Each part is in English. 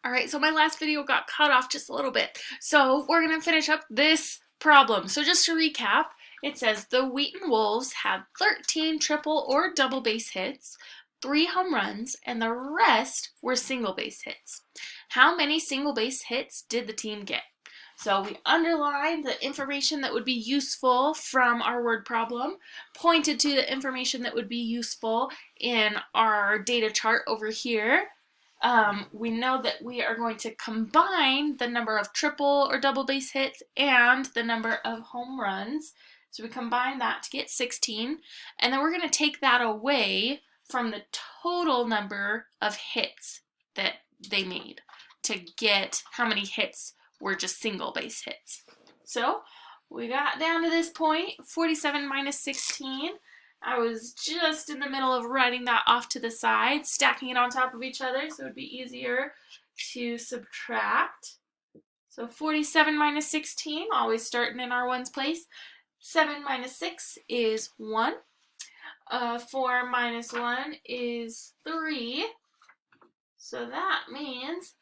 All right, so my last video got cut off just a little bit. So we're gonna finish up this problem. So just to recap, it says the Wheaton Wolves had 13 triple or double base hits, 3 home runs, and the rest were single base hits. How many single base hits did the team get? So we underlined the information that would be useful from our word problem, pointed to the information that would be useful in our data chart over here. We know that we are going to combine the number of triple or double base hits and the number of home runs. So we combine that to get 16, and then we're going to take that away from the total number of hits that they made to get how many hits were just single base hits. So we got down to this point, 47 minus 16. I was just in the middle of writing that off to the side, stacking it on top of each other so it would be easier to subtract. So 47 minus 16, always starting in our ones place. 7 minus 6 is 1. 4 minus 1 is 3. So that means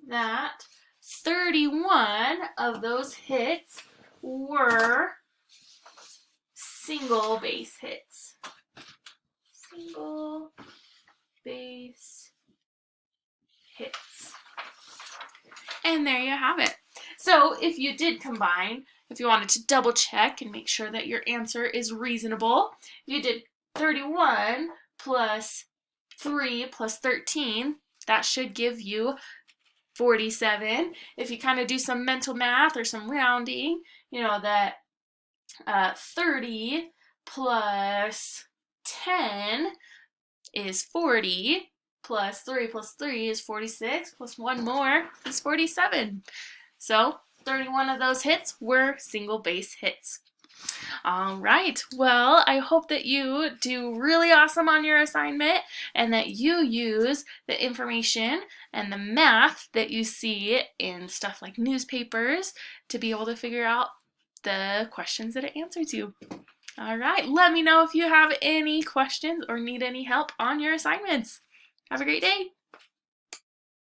that 31 of those hits were single base hits. Single base hits. And there you have it. So if you did combine, if you wanted to double check and make sure that your answer is reasonable, you did 31 plus 3 plus 13. That should give you 47. If you kind of do some mental math or some rounding, you know that 30 plus 10 is 40, plus 3 is 46, plus 1 more is 47. So 31 of those hits were single base hits. All right, well, I hope that you do really awesome on your assignment and that you use the information and the math that you see in stuff like newspapers to be able to figure out the questions that it answers you. All right, let me know if you have any questions or need any help on your assignments. Have a great day.